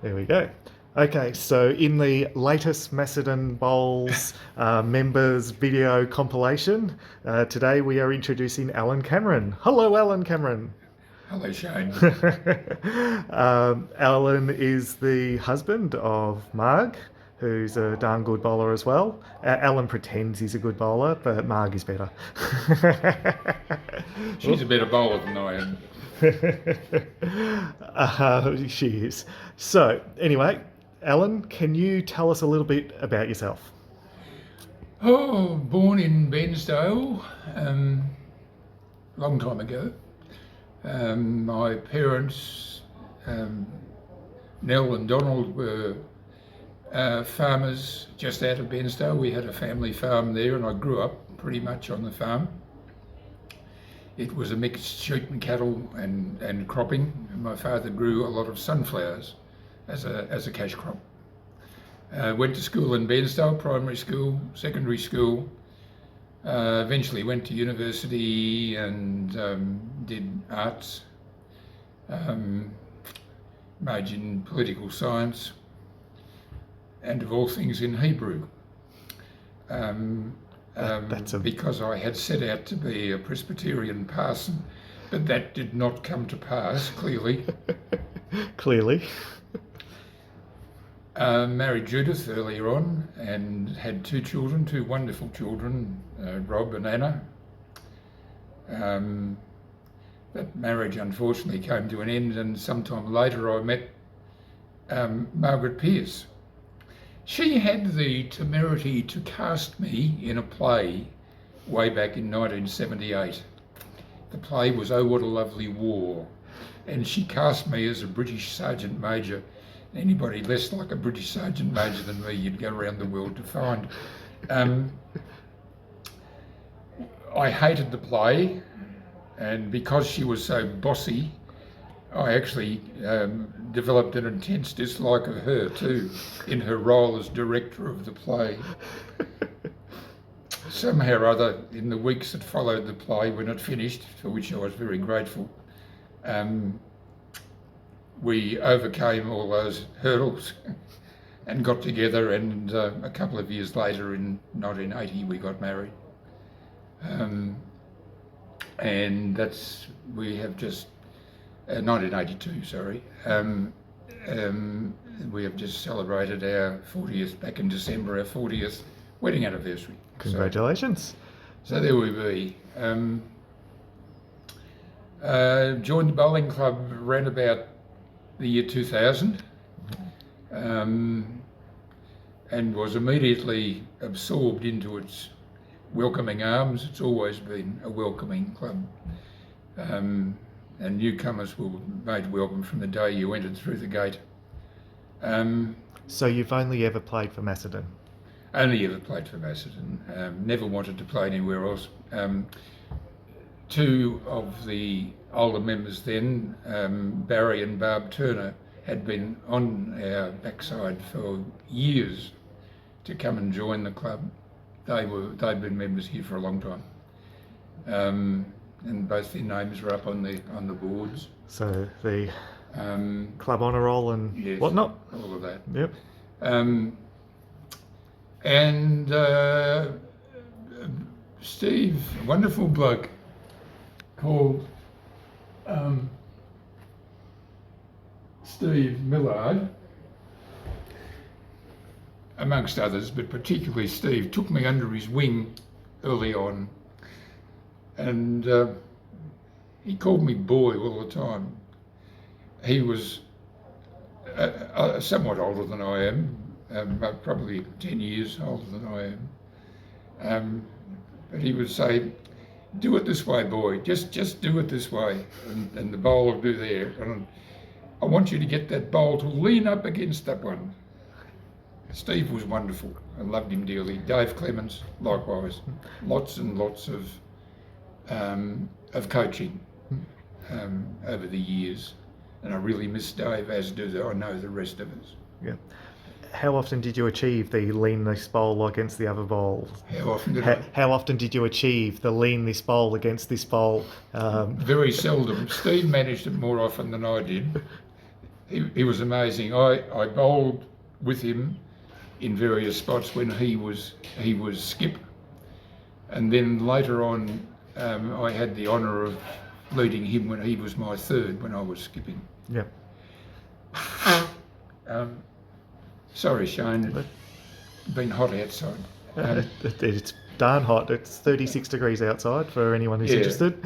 There we go. Okay, so in the latest Macedon Bowls members video compilation, today we are introducing Allan Cameron. Hello, Allan Cameron. Hello, Shane. Allan is the husband of Marg, who's a darn good bowler as well. Allan pretends he's a good bowler, but Marg is better. She's a better bowler than I am. She is. So, anyway, Allan, can you tell us a little bit about yourself? Oh, born in Bairnsdale, long time ago. My parents, Nell and Donald, were farmers just out of Bairnsdale. We had a family farm there, and I grew up pretty much on the farm. It was a mixed sheep and cattle and cropping. My father grew a lot of sunflowers as a cash crop. Went to school in Bairnsdale, primary school, secondary school. Eventually went to university and did arts. Majored in political science, and of all things in Hebrew. Because I had set out to be a Presbyterian parson, but that did not come to pass, clearly. Clearly. Married Judith earlier on and had two children, two wonderful children, Rob and Anna. That marriage unfortunately came to an end, and sometime later I met Margaret Pearce. She had the temerity to cast me in a play way back in 1978. The play was Oh What a Lovely War, and she cast me as a British Sergeant Major. Anybody less like a British Sergeant Major than me you'd go around the world to find. I hated the play, and because she was so bossy, I actually developed an intense dislike of her too, in her role as director of the play. Somehow or other, in the weeks that followed the play, when it finished, for which I was very grateful, we overcame all those hurdles and got together, and a couple of years later, in 1980, we got married. And we have just 1982, sorry. We have just celebrated our 40th, back in December, our 40th wedding anniversary. Congratulations. So there we be. Joined the bowling club around about the year 2000, and was immediately absorbed into its welcoming arms. It's always been a welcoming club. And newcomers were made welcome from the day you entered through the gate. So you've only ever played for Macedon? Only ever played for Macedon. Never wanted to play anywhere else. Two of the older members then, Barry and Barb Turner, had been on our backside for years to come and join the club. They'd been members here for a long time. And both their names are up on the boards. So the club honour roll and yes, whatnot? All of that. Yep. And Steve, a wonderful bloke called Steve Millard, amongst others, but particularly Steve, took me under his wing early on, and he called me boy all the time. He was somewhat older than I am, probably 10 years older than I am, but he would say, "Do it this way, boy, just do it this way," and the bowl will do there, and I want you to get that bowl to lean up against that one. Steve was wonderful. I loved him dearly. Dave Clements, likewise. Lots and lots of coaching over the years, and I really miss Dave, as do I know the rest of us. Yeah. How often did you achieve the lean this bowl against the other bowl? How often did you achieve the lean this bowl against this bowl? Very seldom. Steve managed it more often than I did. he was amazing. I bowled with him in various spots when he was skip, and then later on I had the honour of leading him when he was my third when I was skipping. Yeah. Sorry, Shane, it's been hot outside. It's darn hot. It's 36 degrees outside for anyone who's interested.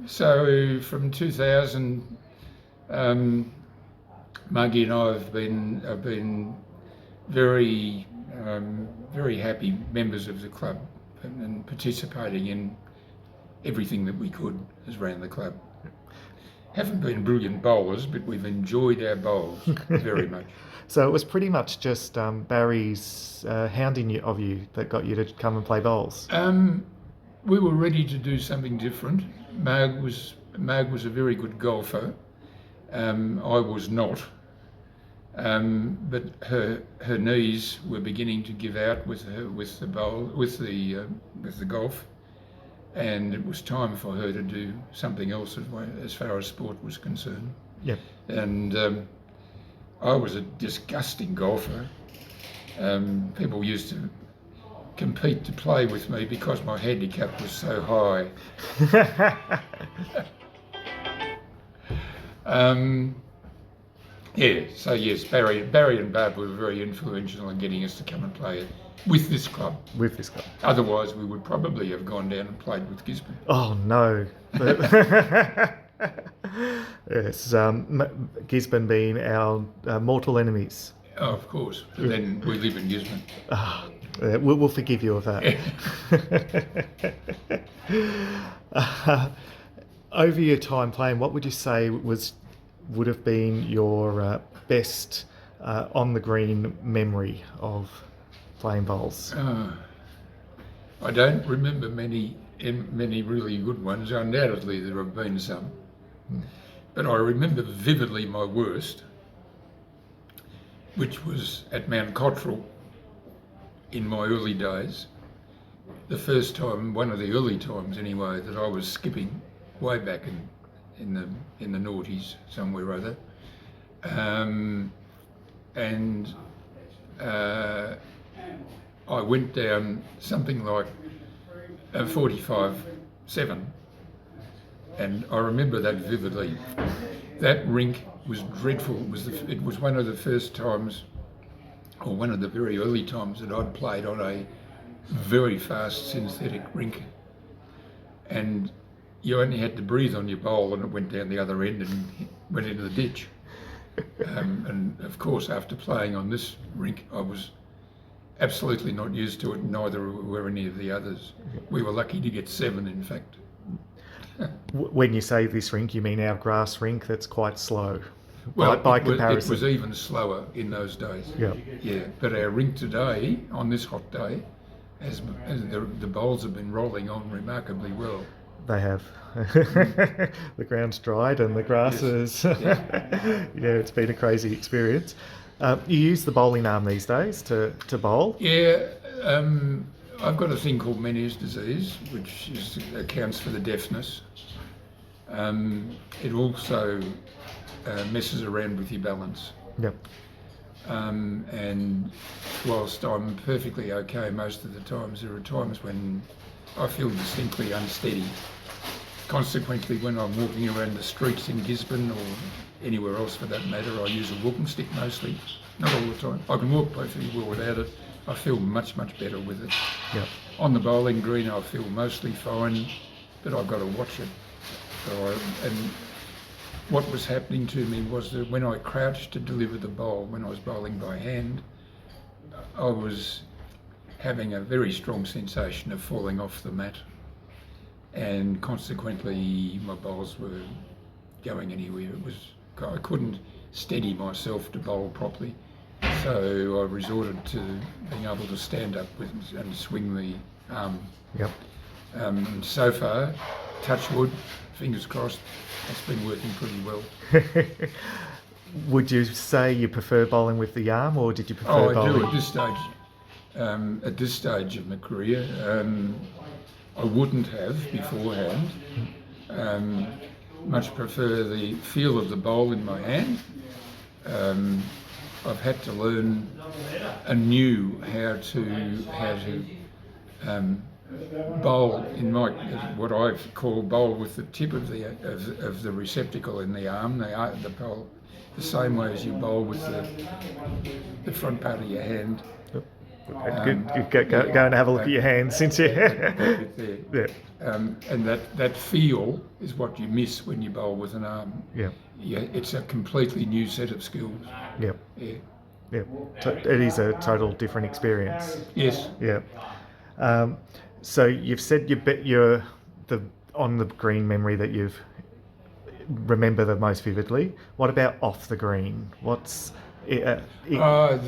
So from 2000, Muggy and I have been very very happy members of the club and participating in everything that we could as around the club. Haven't been brilliant bowlers, but we've enjoyed our bowls very much. So it was pretty much just Barry's hounding of you that got you to come and play bowls. We were ready to do something different. Mag was a very good golfer. I was not. But her knees were beginning to give out with the golf, and it was time for her to do something else as far as sport was concerned. Yep. And I was a disgusting golfer. People used to compete to play with me because my handicap was so high. So yes, Barry and Barb were very influential in getting us to come and play with this club. With this club. Otherwise, we would probably have gone down and played with Gisborne. Oh no. Yes, Gisborne being our mortal enemies. Oh, of course. But then we live in Gisborne. We'll forgive you of that. Over your time playing, what would you say would have been your best on the green memory of playing bowls? I don't remember many really good ones. Undoubtedly there have been some. But I remember vividly my worst, which was at Mount Cottrell in my early days. The first time, one of the early times anyway, that I was skipping way back in the noughties somewhere or other. I went down something like 45-7, and I remember that vividly. That rink was dreadful. It was one of the first times, or one of the very early times, that I'd played on a very fast synthetic rink, and you only had to breathe on your bowl and it went down the other end and went into the ditch. And of course, after playing on this rink, I was absolutely not used to it, neither were any of the others. We were lucky to get 7, in fact. When you say this rink, you mean our grass rink that's quite slow? Well, by comparison. It was even slower in those days. Yeah. Yeah, but our rink today, on this hot day, the bowls have been rolling on remarkably well. They have. The ground's dried and the grass is... Yeah, it's been a crazy experience. You use the bowling arm these days to bowl? Yeah, I've got a thing called Meniere's disease, which accounts for the deafness. It also messes around with your balance. Yep. And whilst I'm perfectly okay most of the times, there are times when I feel distinctly unsteady. Consequently, when I'm walking around the streets in Gisborne or anywhere else for that matter, I use a walking stick mostly, not all the time. I can walk perfectly well without it. I feel much, much better with it. Yep. On the bowling green, I feel mostly fine, but I've got to watch it. And what was happening to me was that when I crouched to deliver the bowl, when I was bowling by hand, I was having a very strong sensation of falling off the mat, and consequently my bowls were going anywhere. I couldn't steady myself to bowl properly, so I resorted to being able to stand up and swing the arm. Yep. So far, touch wood, fingers crossed, it's been working pretty well. Would you say you prefer bowling with the arm, or did you prefer bowling? I do at this stage. At this stage of my career, I wouldn't have beforehand. Much prefer the feel of the bowl in my hand, I've had to learn anew how to bowl in my what I've called bowl with the tip of the receptacle in the arm, the bowl, the same way as you bowl with the front part of your hand. Good. You go and have a look at your hands since you. Yeah. And that feel is what you miss when you bowl with an arm. Yeah. Yeah, it's a completely new set of skills. Yep. Yeah. Yep. It is a total different experience. Yes. Yeah. So you've said you're the on the green memory that you've remember the most vividly. What about off the green? What's the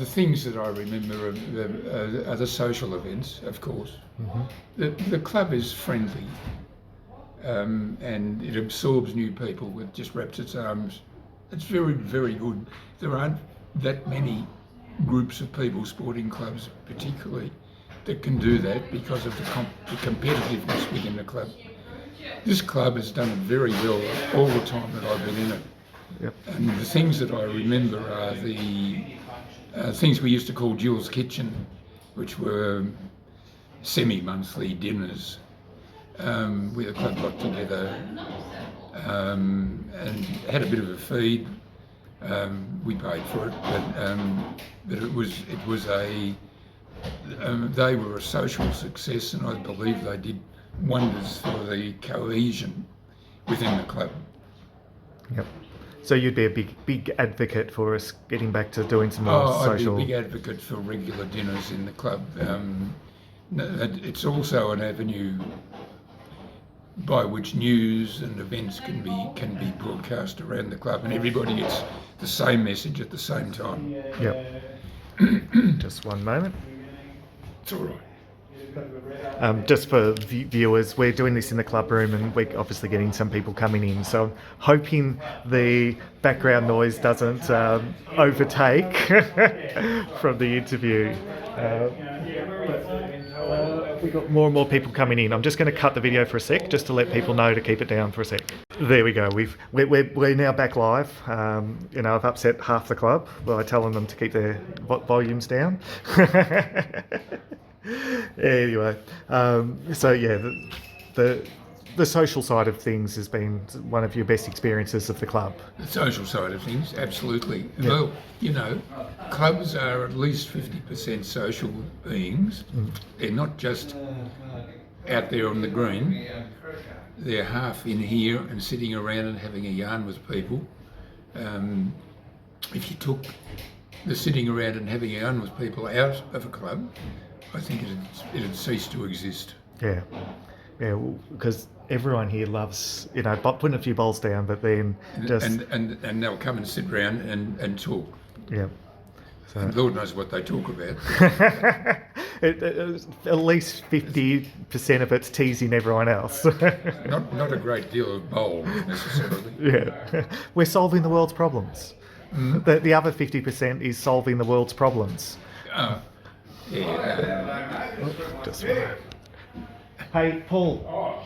things that I remember are the social events, of course. Mm-hmm. The club is friendly, and it absorbs new people. It just wraps its arms. It's very, very good. There aren't that many groups of people, sporting clubs particularly, that can do that because of the competitiveness within the club. This club has done it very well all the time that I've been in it. Yep. And the things that I remember are the things we used to call Jewel's Kitchen, which were semi-monthly dinners where the club got together and had a bit of a feed. We paid for it, but it was they were a social success, and I believe they did wonders for the cohesion within the club. Yep. So you'd be a big advocate for us getting back to doing some more social. I'd be a big advocate for regular dinners in the club. It's also an avenue by which news and events can be broadcast around the club, and everybody gets the same message at the same time. Yep. Just one moment. It's all right. Just for viewers, we're doing this in the club room, and we're obviously getting some people coming in, so I'm hoping the background noise doesn't overtake from the interview. We've got more and more people coming in. I'm just going to cut the video for a sec, just to let people know to keep it down for a sec. There we go. We're now back live. I've upset half the club by telling them to keep their volumes down. Anyway, so yeah, the social side of things has been one of your best experiences of the club. The social side of things, absolutely. Yeah. Well, clubs are at least 50% social beings. They're not just out there on the green. They're half in here and sitting around and having a yarn with people. If you took the sitting around and having a yarn with people out of a club, I think it'd cease to exist. Yeah, because everyone here loves, putting a few bowls down, but then just and they'll come and sit round and talk. Yeah. So. And Lord knows what they talk about. At least 50% of it's teasing everyone else. not a great deal of bowl necessarily. Yeah, we're solving the world's problems. Mm-hmm. The other 50% is solving the world's problems. Yeah. Just hey, Paul.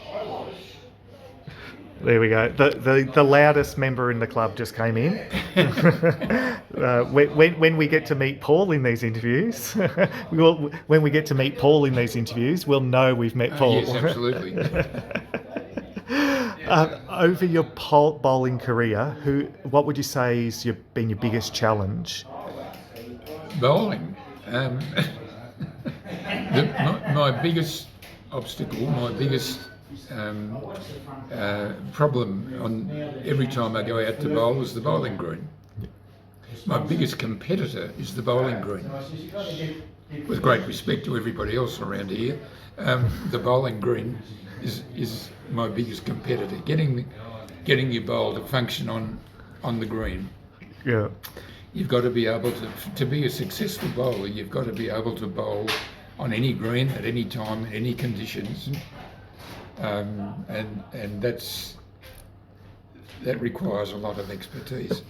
There we go. The loudest member in the club just came in. When we get to meet Paul in these interviews, we'll know we've met Paul. Yes, absolutely. Over your bowling career, what would you say has been your biggest challenge? Bowling. My biggest obstacle, my biggest problem on every time I go out to bowl is the bowling green. My biggest competitor is the bowling green. With great respect to everybody else around here, the bowling green is my biggest competitor. Getting your bowl to function on the green. Yeah. You've got to be able to be a successful bowler. You've got to be able to bowl on any green at any time, any conditions, and that requires a lot of expertise,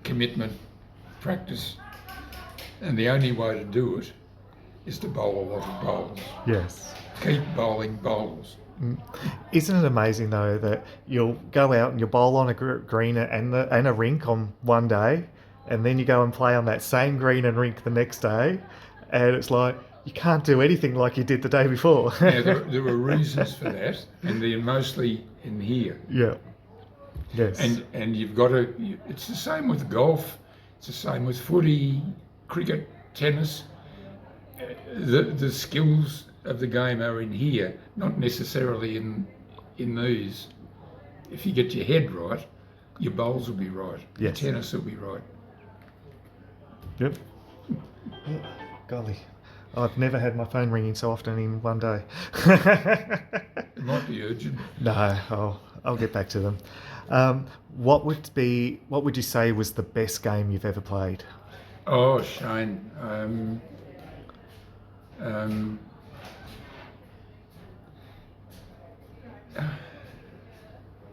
commitment, practice, and the only way to do it is to bowl a lot of bowls. Yes. Keep bowling bowls. Isn't it amazing though that you'll go out and you'll bowl on a green and a rink on one day, and then you go and play on that same green and rink the next day, and it's like you can't do anything like you did the day before. Now, there are reasons for that, and they're mostly in here. Yeah. Yes. And you've got to. It's the same with golf. It's the same with footy, cricket, tennis. The skills of the game are in here, not necessarily in these. If you get your head right, your bowls will be right. Yes. Your tennis will be right. Yep. Golly, I've never had my phone ringing so often in one day. It might be urgent. No, I'll get back to them. What would you say was the best game you've ever played? Oh, Shane.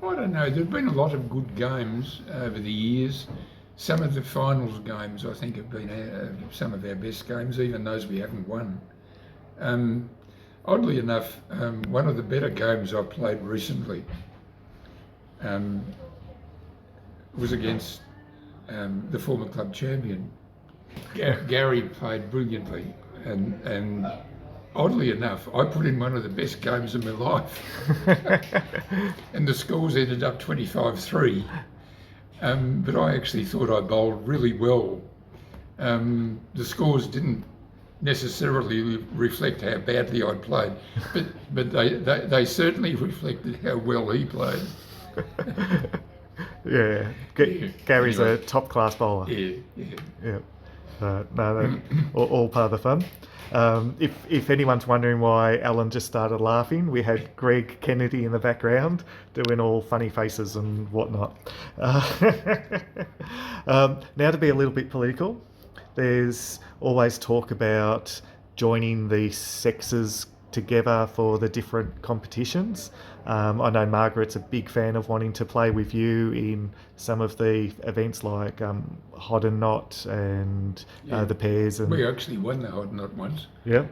I don't know. There've been a lot of good games over the years. Some of the finals games, I think, have been some of our best games, even those we haven't won. Oddly enough, one of the better games I've played recently was against the former club champion. Gary played brilliantly, and oddly enough, I put in one of the best games of my life. And the scores ended up 25-3. But I actually thought I bowled really well. The scores didn't necessarily reflect how badly I'd played, but they certainly reflected how well he played. Yeah. Gary's Anyway. a top class bowler. Yeah. No, all part of the fun. If anyone's wondering why Allan just started laughing, we had Greg Kennedy in the background doing all funny faces and whatnot. Now to be a little bit political, there's always talk about joining the sexes together for the different competitions. I know Margaret's a big fan of wanting to play with you in some of the events like Hod and Knot and the pairs. And We actually won the Hod Knot once. yeah,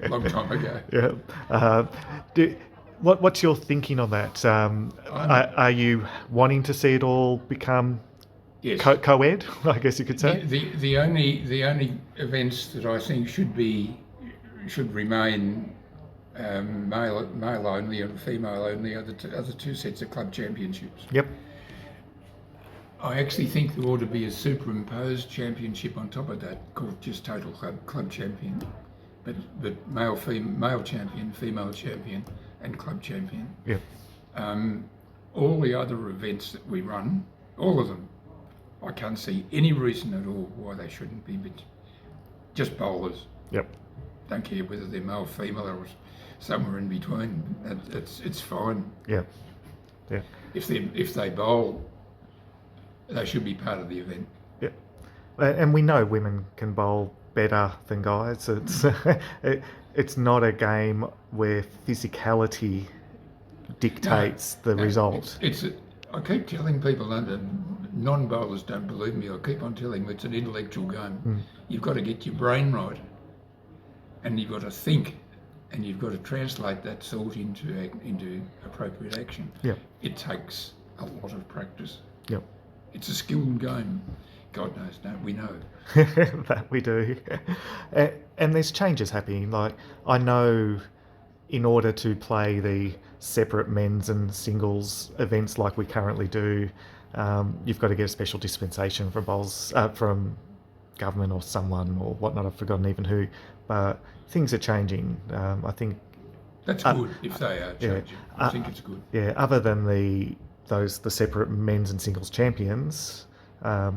Long time ago. yeah. What's your thinking on that? Are you wanting to see it all become Yes. co-ed? I guess you could say. The only events that I think should remain male only and female only are the two sets of club championships. Yep. I actually think there ought to be a superimposed championship on top of that called just total club champion, but male champion, female champion, and club champion. Yep. All the other events that we run, all of them, I can't see any reason at all why they shouldn't be, but just bowlers. Yep. Don't care whether they're male, female, or somewhere in between. It's fine. Yeah. Yeah. If they bowl, they should be part of the event. Yeah. And we know women can bowl better than guys. It's it's not a game where physicality dictates the result. I keep telling people under non-bowlers don't believe me. I keep on telling them it's an intellectual game. You've got to get your brain right, and you've got to think, and you've got to translate that thought into appropriate action. Yeah. It takes a lot of practice. Yep. It's a skilled game. God knows, don't we know? That we do. And there's changes happening. Like, I know in order to play the separate men's and singles events like we currently do, you've got to get a special dispensation from bowls, from government or someone or whatnot. I've forgotten even who. But things are changing. I think that's good if they are changing. Yeah, I think it's good. Yeah. Other than the separate men's and singles champions, I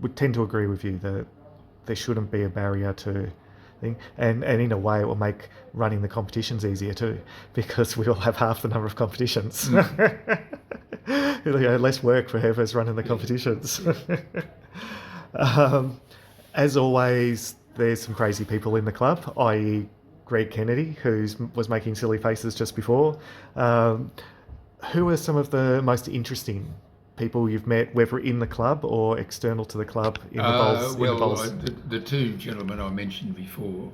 would tend to agree with you that there shouldn't be a barrier to thing, and in a way it will make running the competitions easier too, because we'll have half the number of competitions. Less work for whoever's running the competitions. As always, there's some crazy people in the club, i.e. Greg Kennedy, who was making silly faces just before. Who are some of the most interesting people you've met, whether in the club or external to the club, in the bowls? The two gentlemen I mentioned before,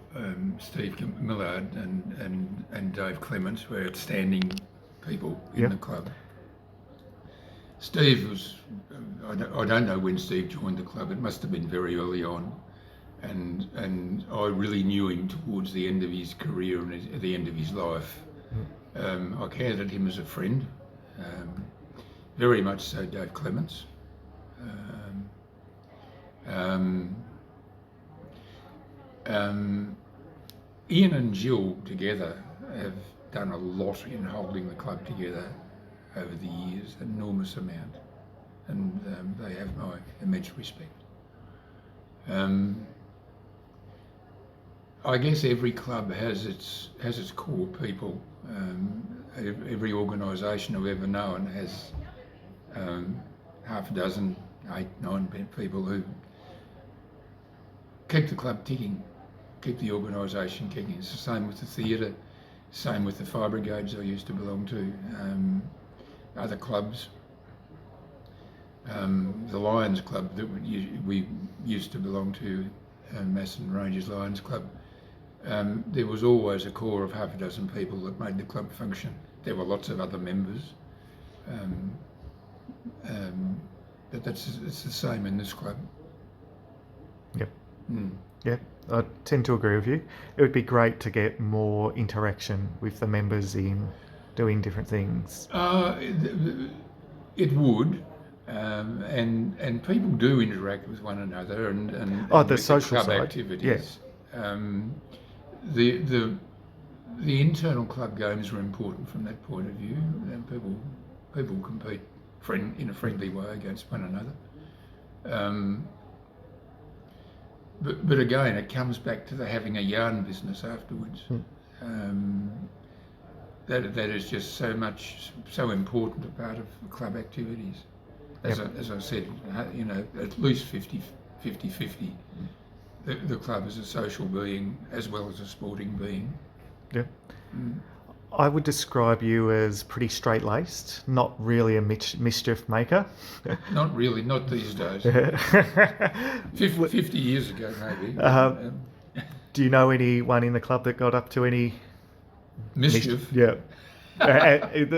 Steve Millard and Dave Clements, were outstanding people in the club. Steve was, I don't know when Steve joined the club. It must have been very early on. And I really knew him towards the end of his career and at the end of his life. I counted him as a friend, very much so Dave Clements. Ian and Jill together have done a lot in holding the club together over the years, an enormous amount, and they have my immense respect. I guess every club has its core people. Every organisation I've ever known has half a dozen, 8, 9 people who keep the club ticking, keep the organisation kicking. It's the same with the theatre, same with the fire brigades I used to belong to, other clubs. The Lions Club that we used to belong to, Macedon Rangers Lions Club, there was always a core of half a dozen people that made the club function. There were lots of other members, but it's the same in this club. Yep. Yeah, I tend to agree with you. It would be great to get more interaction with the members in doing different things. It would. And people do interact with one another and the with social club side, activities. The internal club games are important from that point of view. And people compete in a friendly way against one another. But again, it comes back to the having a yarn business afterwards. That is just so important a part of club activities. As I said, at least 50-50. The club is a social being as well as a sporting being. Yeah. I would describe you as pretty straight-laced, not really a mischief maker. Not really, not these days. 50 years ago, maybe. Do you know anyone in the club that got up to any mischief? Yeah.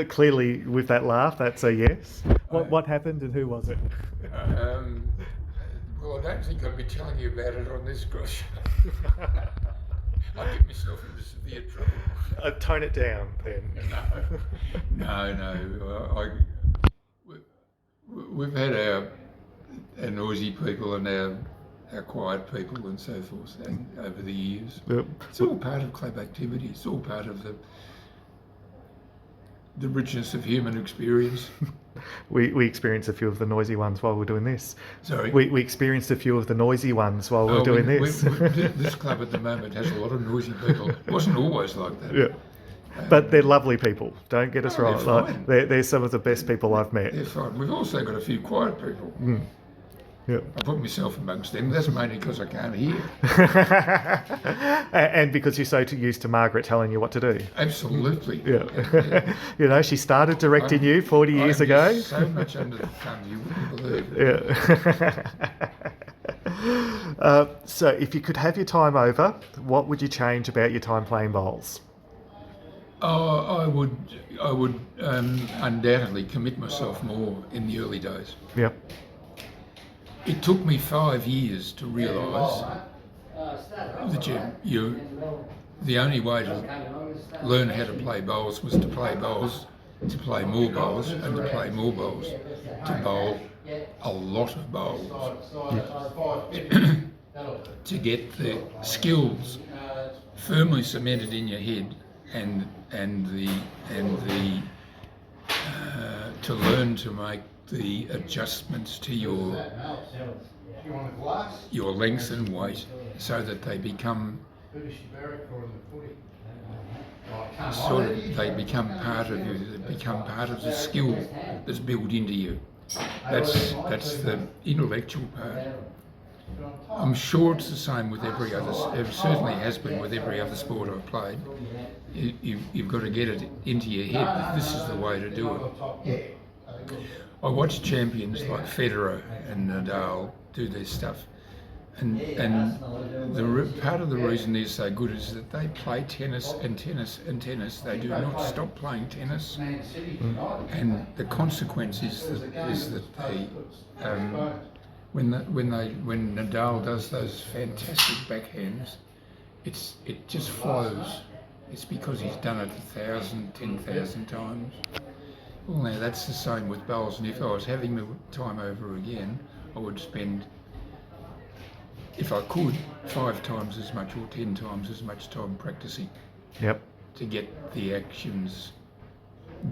Clearly, with that laugh, that's a yes. What happened and who was it? Well, I don't think I'd be telling you about it on this gosh. I'd get myself into severe trouble. Tone it down, then. No. We've had our noisy people and our quiet people and so forth over the years. Yep. It's all part of club activity. It's all part of the richness of human experience. We experienced a few of the noisy ones while we're doing this. Sorry? We experienced a few of the noisy ones while we're doing this. This club at the moment has a lot of noisy people. It wasn't always like that. Yeah. But they're lovely people. Don't get us wrong. They're fine. They're some of the best people I've met. They're fine. We've also got a few quiet people. Yep. I put myself amongst them. That's mainly because I can't hear. And because you're so used to Margaret telling you what to do. Absolutely. Yeah. She started directing you 40 years ago. So much under the thumb, you wouldn't believe it. Yeah. So if you could have your time over, what would you change about your time playing bowls? I would undoubtedly commit myself more in the early days. Yep. It took me 5 years to realise that the only way to learn how to play bowls was to play bowls, to play more bowls, and to play more bowls, to bowl a lot of bowls, to get the skills firmly cemented in your head, and to learn to make the adjustments to your length and weight so that they become they become part of you, they become part of the skill that's built into you. That's the intellectual part. I'm sure it's the same with every other, it certainly has been with every other sport I've played. You've got to get it into your head that this is the way to do it. I watch champions like Federer and Nadal do their stuff, And part of the reason they're so good is that they play tennis and tennis and tennis. They do not stop playing tennis, and the consequence is that they when Nadal does those fantastic backhands, it just flows. It's because he's done it 1,000, 10,000 times. Well, now that's the same with bowls, and if I was having the time over again, I would spend, if I could, 5 times as much or 10 times as much time practicing. Yep. To get the actions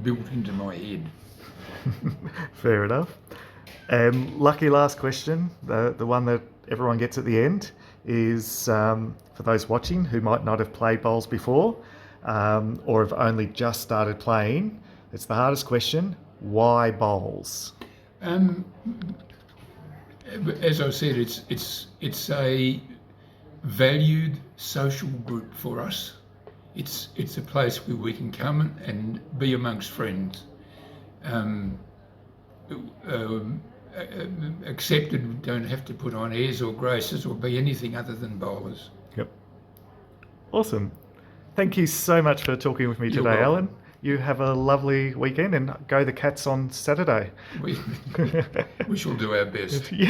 built into my head. Fair enough. And lucky last question, the one that everyone gets at the end, is for those watching who might not have played bowls before or have only just started playing. It's the hardest question. Why bowls? As I said, it's a valued social group for us. It's a place where we can come and be amongst friends. Accepted, don't have to put on airs or graces or be anything other than bowlers. Yep. Awesome. Thank you so much for talking with me You're today, welcome. Allan. You have a lovely weekend and go the Cats on Saturday. We shall do our best. Yeah.